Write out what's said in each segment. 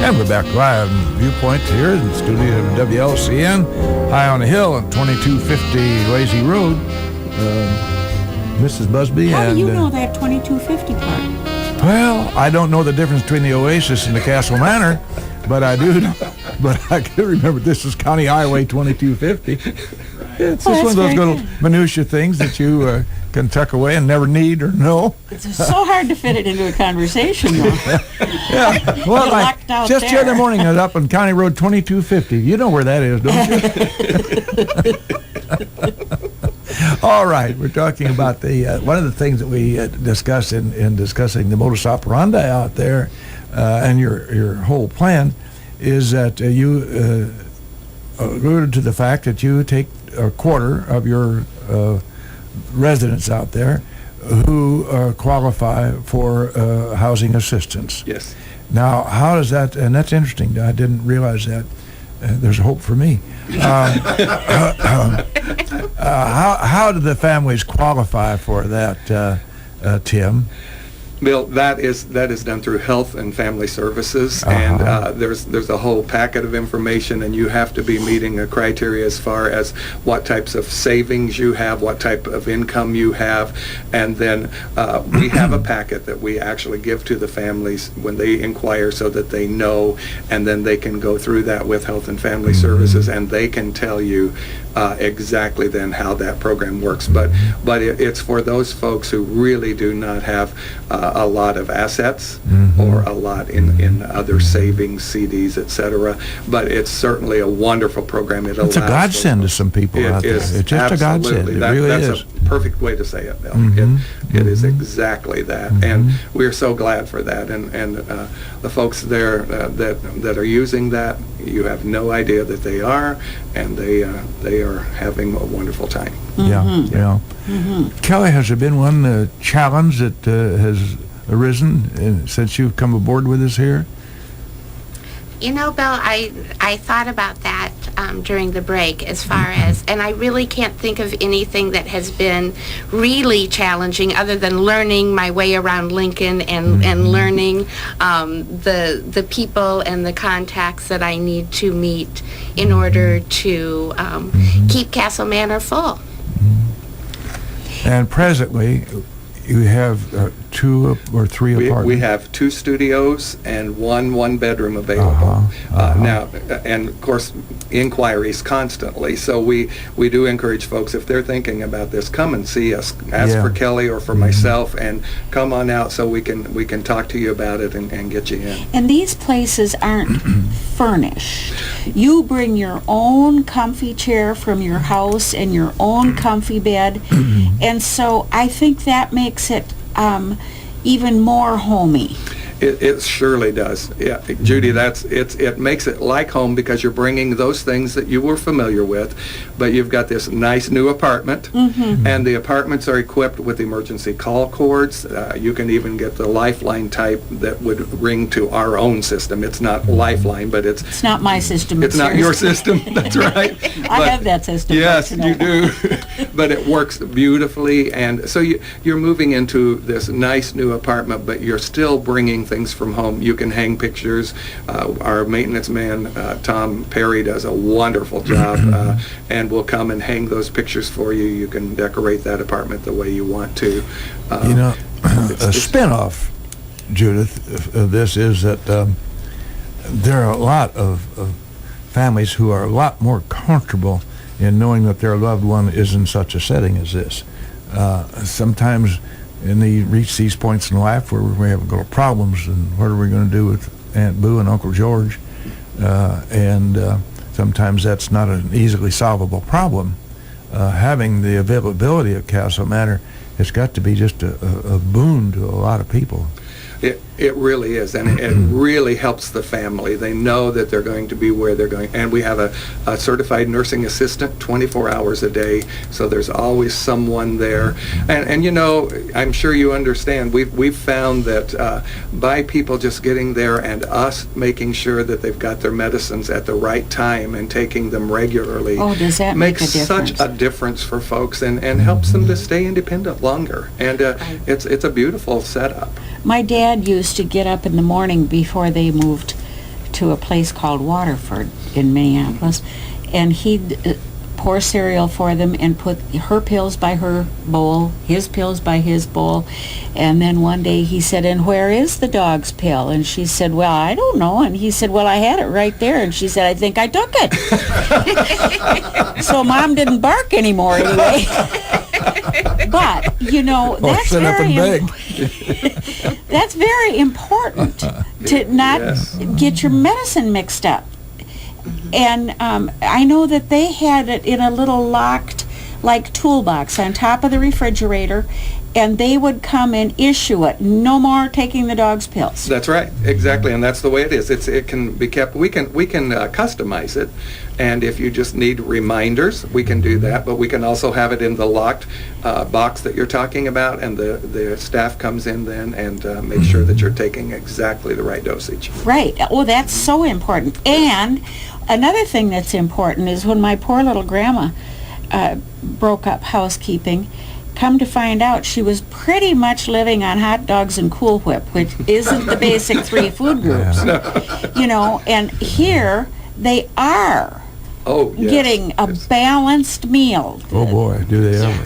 And we're back live in Viewpoint here in the studio of WLCN, high on the hill on 2250 Lazy Road. Mrs. Busby. How and, do you know that 2250 part? Well, I don't know the difference between the Oasis and the Castle Manor, but I do know, but I can remember this is County Highway 2250. It's just one of those little minutia things that you can tuck away and never need or know. It's so hard to fit it into a conversation, though. Yeah, well, locked out just the there. other morning I was up on County Road 2250. You know where that is, don't you? All right, we're talking about the one of the things that we discussed in discussing the modus operandi out there and your whole plan is that you alluded to the fact that you take a quarter of your residents out there who qualify for housing assistance. Yes. Now, how does that, and that's interesting, I didn't realize that. There's hope for me. How do the families qualify for that, Tim? Bill, that is done through Health and Family Services, and there's a whole packet of information, and you have to be meeting a criteria as far as what types of savings you have, what type of income you have, and then we have a packet that we actually give to the families when they inquire so that they know, and then they can go through that with Health and Family Services, and they can tell you exactly then how that program works. But it's for those folks who really do not have a lot of assets or a lot in other savings, CDs, etc. But it's certainly a wonderful program. It's a godsend to some people out there. It's just a godsend. It really is. That's a perfect way to say it, Bill. It is exactly that, and we're so glad for that. And the folks there that are using that, you have no idea that they are, and they are having a wonderful time. Yeah. Keli, has there been one challenge that has arisen since you've come aboard with us here? You know, Bill, I thought about that during the break as far as, and I really can't think of anything that has been really challenging other than learning my way around Lincoln and learning the people and the contacts that I need to meet in order to keep Castle Manor full. And presently, you have 2 or 3 apartments? We have 2 studios and one bedroom available. Now, and of course, inquiries constantly. So we do encourage folks, if they're thinking about this, come and see us. Ask for Keli or for myself, and come on out so we can talk to you about it and get you in. And these places aren't furnished. You bring your own comfy chair from your house and your own comfy bed, and so I think that makes it even more homey. It surely does. Yeah, Judy, it makes it like home because you're bringing those things that you were familiar with, but you've got this nice new apartment, and the apartments are equipped with emergency call cords. You can even get the Lifeline type that would ring to our own system. It's not Lifeline, but it's not my system. It's not your system. That's right. I have that system. Yes, you do. But it works beautifully, and so you're moving into this nice new apartment, but you're still bringing things from home. You can hang pictures. Our maintenance man, Tom Perry, does a wonderful job, and will come and hang those pictures for you. You can decorate that apartment the way you want to. A spin-off, Judith, of this is that there are a lot of families who are a lot more comfortable in knowing that their loved one is in such a setting as this. Sometimes and they reach these points in life where we have little problems, and what are we going to do with Aunt Boo and Uncle George? And sometimes that's not an easily solvable problem. Having the availability of Castle Manor has got to be just a boon to a lot of people. It really is, and it really helps the family. They know that they're going to be where they're going, and we have a certified nursing assistant 24 hours a day, so there's always someone there. And you know, I'm sure you understand, we've found that by people just getting there and us making sure that they've got their medicines at the right time and taking them regularly, does that makes make a difference? Such a difference for folks, and helps them to stay independent longer. And it's a beautiful setup. My dad used to get up in the morning before they moved to a place called Waterford in Minneapolis, and he'd pour cereal for them and put her pills by her bowl, his pills by his bowl. And then one day he said, "And where is the dog's pill?" And she said, "Well, I don't know." And he said, "Well, I had it right there." And she said, "I think I took it." So Mom didn't bark anymore anyway. But, you know, Or that's sit up and very beg. that's very important to not Yes. get your medicine mixed up. And I know that they had it in a little locked, like, toolbox on top of the refrigerator, and they would come and issue it. No more taking the dog's pills. That's right, exactly, and that's the way it is. It can be kept. We can customize it, and if you just need reminders, we can do that. But we can also have it in the locked box that you're talking about, and the staff comes in then and make sure that you're taking exactly the right dosage. Right. Well, that's so important. And another thing that's important is when my poor little grandma broke up housekeeping, come to find out she was pretty much living on hot dogs and Cool Whip, which isn't the basic 3 food groups. You know, and here they are Oh, yes. getting a balanced meal. Oh boy, do they ever.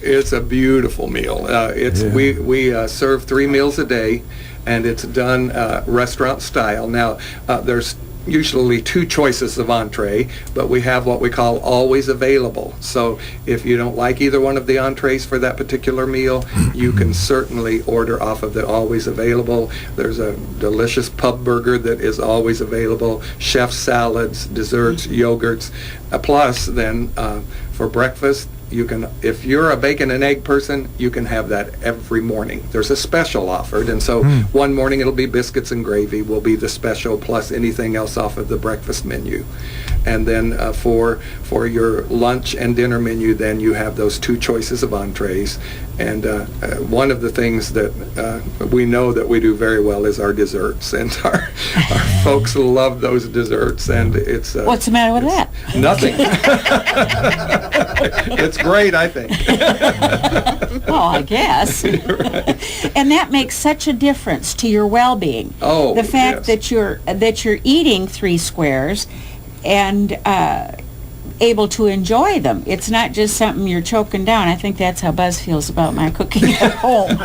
It's a beautiful meal. Yeah. We serve 3 meals a day, and it's done restaurant style. Now there's usually 2 choices of entree, but we have what we call always available. So if you don't like either one of the entrees for that particular meal, you can certainly order off of the always available. There's a delicious pub burger that is always available, chef salads, desserts, yogurts. Plus then for breakfast, you can, if you're a bacon and egg person, you can have that every morning. There's a special offered, and so one morning it'll be biscuits and gravy will be the special, plus anything else off of the breakfast menu. And then for your lunch and dinner menu, then you have those 2 choices of entrees. And one of the things that we know that we do very well is our desserts, and our folks love those desserts. And it's What's the matter with that? nothing. It's great, I think. Well, I guess. And that makes such a difference to your well-being. Oh, the fact yes. that you're eating 3 squares and able to enjoy them. It's not just something you're choking down. I think that's how Buzz feels about my cooking at home.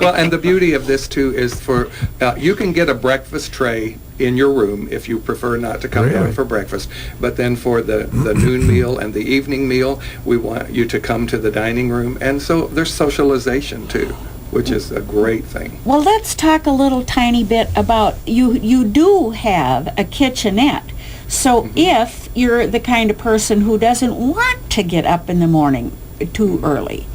Well, and the beauty of this too is for you can get a breakfast tray in your room if you prefer not to come Really? down for breakfast. But then for the noon meal and the evening meal, we want you to come to the dining room, and so there's socialization too, which is a great thing. Well, let's talk a little tiny bit about, you do have a kitchenette. So if you're the kind of person who doesn't want to get up in the morning too early,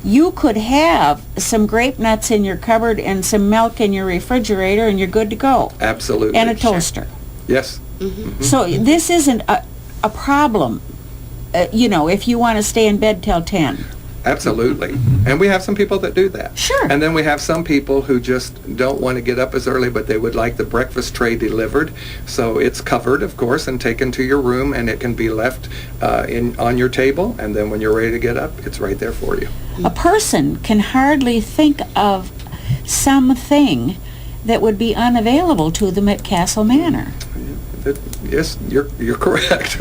you could have some grape nuts in your cupboard and some milk in your refrigerator, and you're good to go. Absolutely. And a toaster. Yes. So this isn't a problem, you know, if you want to stay in bed till 10. Absolutely. And we have some people that do that. Sure. And then we have some people who just don't want to get up as early, but they would like the breakfast tray delivered. So it's covered, of course, and taken to your room, and it can be left on your table. And then when you're ready to get up, it's right there for you. A person can hardly think of something that would be unavailable to them at Castle Manor. Yes, you're correct.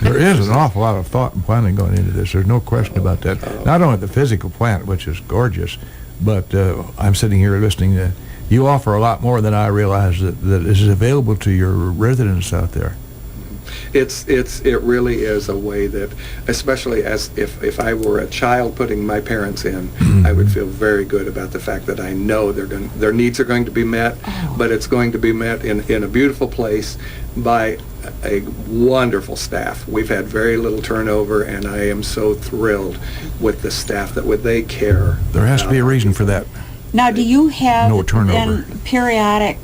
There is an awful lot of thought and planning going into this. There's no question about that. Not only the physical plant, which is gorgeous, but I'm sitting here listening to, you offer a lot more than I realize that is available to your residents out there. It really is a way that, especially as if I were a child putting my parents in, I would feel very good about the fact that I know their needs are going to be met, but it's going to be met in a beautiful place by a wonderful staff. We've had very little turnover, and I am so thrilled with the staff that they care. There has to be a reason for that. Now, do you have No turnover. then periodic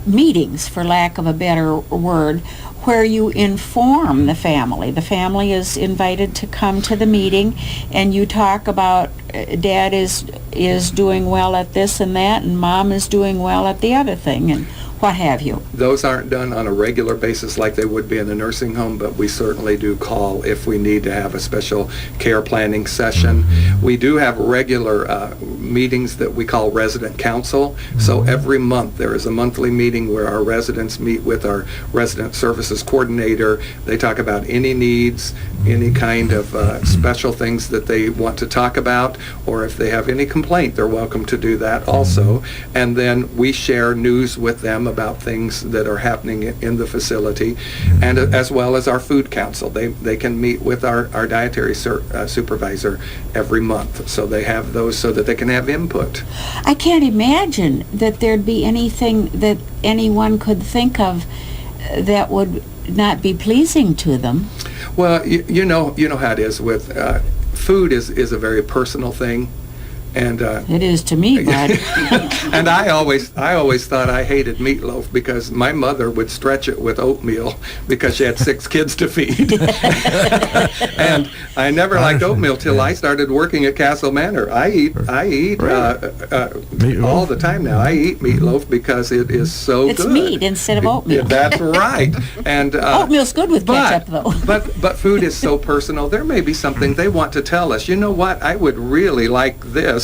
meetings, for lack of a better word, where you inform the family? The family is invited to come to the meeting, and you talk about Dad is doing well at this and that, and Mom is doing well at the other thing. And what have you. Those aren't done on a regular basis like they would be in a nursing home, but we certainly do call if we need to have a special care planning session. We do have regular meetings that we call resident council. So every month there is a monthly meeting where our residents meet with our resident services coordinator. They talk about any needs, any kind of special things that they want to talk about, or if they have any complaint, they're welcome to do that also. And then we share news with them about things that are happening in the facility, and as well as our food council. They can meet with our dietary supervisor every month, so they have those so that they can have input. I can't imagine that there'd be anything that anyone could think of that would not be pleasing to them. Well, you know how it is with food is a very personal thing. And it is to me, Bud. and I always thought I hated meatloaf because my mother would stretch it with oatmeal because she had 6 kids to feed. And I never liked oatmeal till I started working at Castle Manor. I eat all the time now. I eat meatloaf because it is so It's good. meat instead of oatmeal. That's right. And Oatmeal's good with ketchup, though. but food is so personal. There may be something they want to tell us. You know what? I would really like this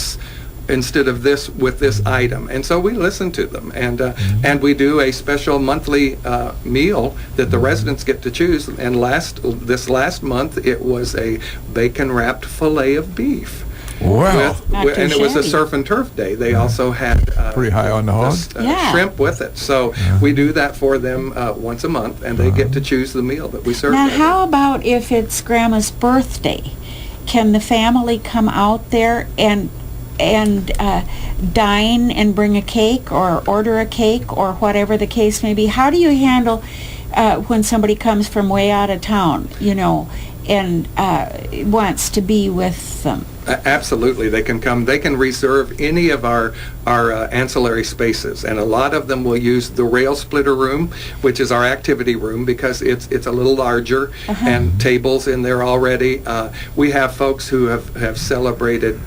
instead of this with this item, and so we listen to them, and we do a special monthly meal that the residents get to choose. And this last month it was a bacon wrapped fillet of beef. Wow. And it was a surf and turf day. They also had pretty high on the hog. Shrimp with it. So we do that for them once a month, and they get to choose the meal that we serve. Now, them. how about if it's Grandma's birthday? Can the family come out there and dine and bring a cake or order a cake or whatever the case may be? How do you handle when somebody comes from way out of town, and wants to be with them? Absolutely, they can come. They can reserve any of our ancillary spaces, and a lot of them will use the rail splitter room, which is our activity room, because it's a little larger and tables in there already. We have folks who have celebrated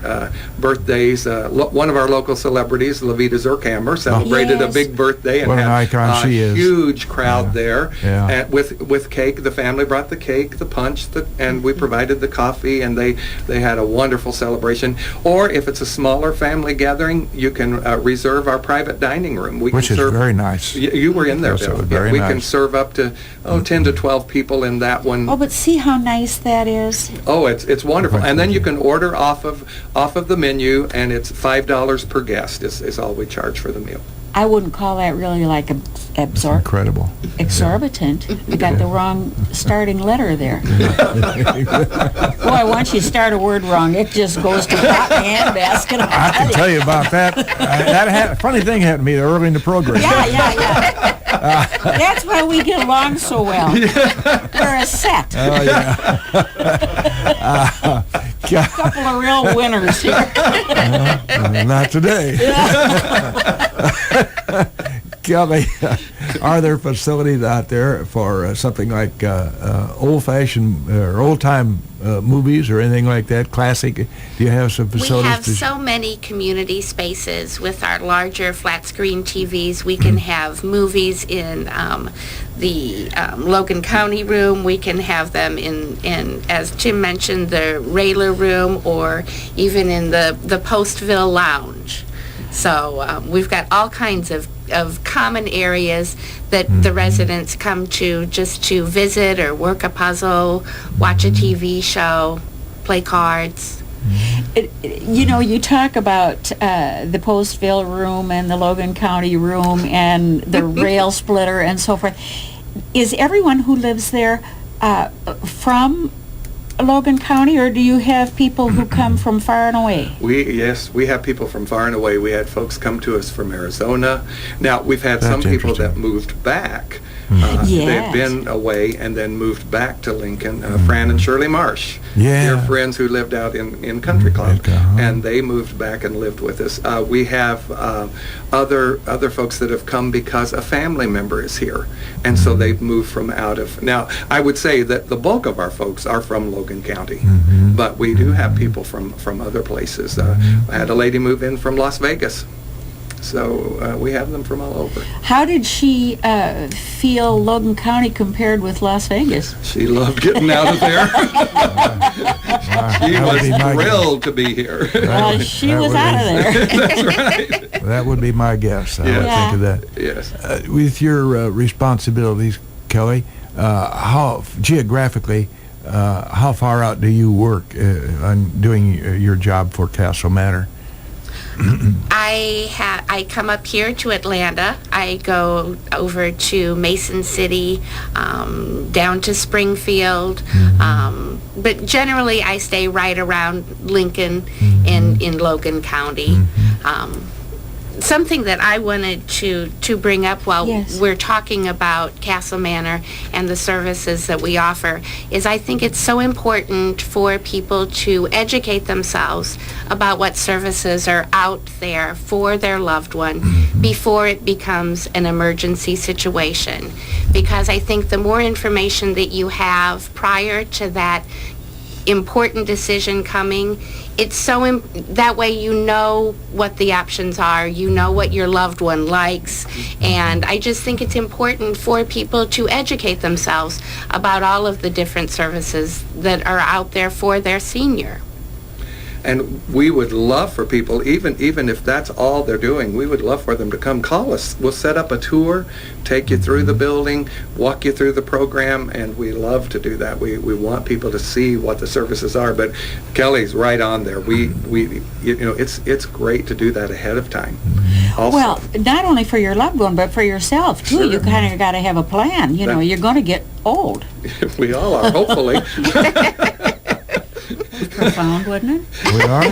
birthdays. One of our local celebrities, Levita Zurkhammer, celebrated a big birthday and What an had icon she a is. huge crowd there. Yeah. And with cake. The family brought the cake, the punch, and we provided the coffee, and they had a wonderful celebration. Or if it's a smaller family gathering, you can reserve our private dining room. Which is very nice. You were in there, Yes, it Bill. was very we nice. can serve up to 10 to 12 people in that one. Oh, but see how nice that is? Oh, it's wonderful. And then you can order off of the menu, and it's $5 per guest is all we charge for the meal. I wouldn't call that really like Incredible. exorbitant. You got the wrong starting letter there. Boy, once you start a word wrong, it just goes to pot in the handbasket. I can tell you about that. Funny thing happened to me early in the program. Yeah. That's why we get along so well. We're a set. Oh, yeah. A couple of real winners here. Not today. Keli, are there facilities out there for something like old-fashioned or old-time movies or anything like that? Classic? Do you have some facilities? We have so many community spaces with our larger flat-screen TVs. We can have movies in the Logan County room. We can have them in as Tim mentioned, the Rayler room, or even in the Postville Lounge. So we've got all kinds of common areas that the residents come to just to visit or work a puzzle, watch a TV show, play cards. You talk about the Postville room and the Logan County room and the rail splitter and so forth. Is everyone who lives there from Logan County, or do you have people who come from far and away? Yes, we have people from far and away. We had folks come to us from Arizona. Now, we've had some people that moved back. They've been away and then moved back to Lincoln. Fran and Shirley Marsh, dear friends who lived out in Country Club, and they moved back and lived with us. We have other folks that have come because a family member is here, and so they've moved from out of. Now, I would say that the bulk of our folks are from Logan County, but we do have people from other places. I had a lady move in from Las Vegas. So we have them from all over. How did she feel Logan County compared with Las Vegas? She loved getting out of there. She That would was be my thrilled to be here. Well, she that was would out of be- there. That's right. That would be my guess. I would Yeah. think of that. Yes. With your responsibilities, Kelly, how geographically, how far out do you work on doing your job for Castle Manor? I come up here to Atlanta. I go over to Mason City, down to Springfield, but generally I stay right around Lincoln in Logan County. Something that I wanted to bring up while Yes. we're talking about Castle Manor and the services that we offer is I think it's so important for people to educate themselves about what services are out there for their loved one before it becomes an emergency situation. Because I think the more information that you have prior to that important decision coming, it's so that way you know what the options are, you know what your loved one likes, and I just think it's important for people to educate themselves about all of the different services that are out there for their senior. And we would love for people, even if that's all they're doing, we would love for them to come call us. We'll set up a tour, take you through the building, walk you through the program, and we love to do that. We want people to see what the services are. But Kelly's right on there. We it's great to do that ahead of time. Also. Well, not only for your loved one, but for yourself, too. Sure. You kind of got to have a plan. You know, you're going to get old. We all are, hopefully. Profound, wasn't it? We are?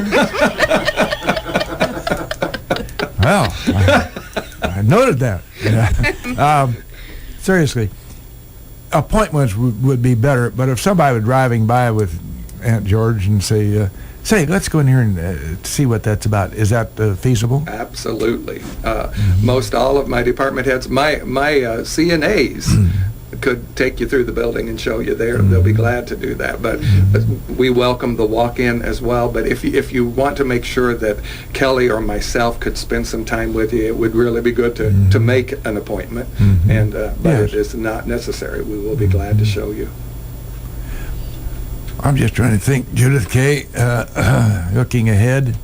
Well, I noted that. Yeah. Seriously, appointments would be better, but if somebody were driving by with Aunt George and say, let's go in here and see what that's about, is that feasible? Absolutely. Most all of my department heads, my CNAs could take you through the building and show you there. They'll be glad to do that. But we welcome the walk-in as well. But if you want to make sure that Kelly or myself could spend some time with you, it would really be good to make an appointment. And but Yes. it is not necessary. We will be glad to show you. I'm just trying to think, Judith K., looking ahead,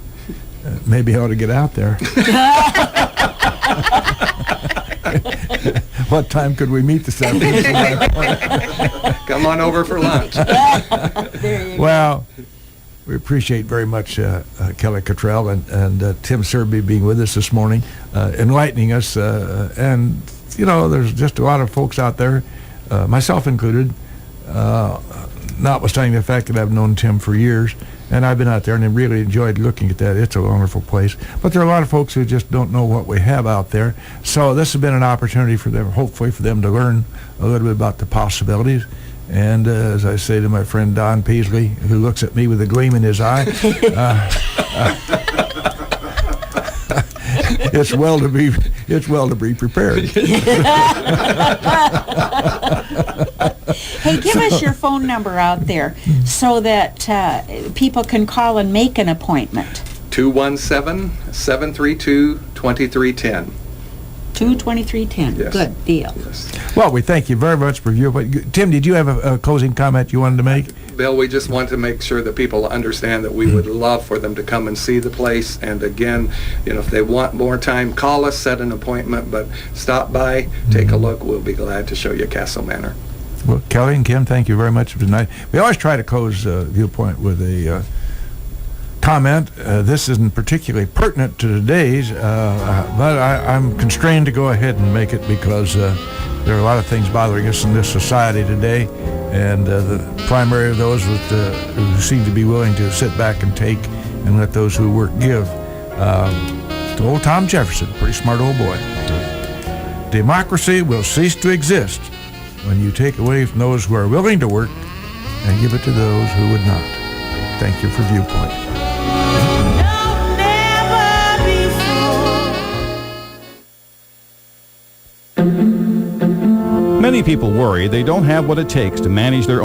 maybe I ought to get out there. What time could we meet this afternoon? Come on over for lunch. Well, we appreciate very much Kelly Cottrell and Tim Searby being with us this morning, enlightening us. And, you know, there's just a lot of folks out there, myself included, notwithstanding the fact that I've known Tim for years, and I've been out there and I really enjoyed looking at that. It's a wonderful place. But there are a lot of folks who just don't know what we have out there. So this has been an opportunity for them, hopefully for them to learn a little bit about the possibilities. And as I say to my friend Don Peasley, who looks at me with a gleam in his eye, it's well to be prepared. Hey, give us your phone number out there so that people can call and make an appointment. 217-732-2310. 22310. Yes. Good deal. Yes. Well, we thank you very much for your. Tim, did you have a closing comment you wanted to make? Bill, we just want to make sure that people understand that we would love for them to come and see the place. And again, you know, if they want more time, call us, set an appointment, but stop by, take a look. We'll be glad to show you Castle Manor. Well, Kelly and Kim, thank you very much for tonight. We always try to close Viewpoint with a comment. This isn't particularly pertinent to today's, but I'm constrained to go ahead and make it because there are a lot of things bothering us in this society today, and the primary of those who seem to be willing to sit back and take and let those who work give. To old Tom Jefferson, pretty smart old boy. Democracy will cease to exist when you take away from those who are willing to work and give it to those who would not. Thank you for Viewpoint. Many people worry they don't have what it takes to manage their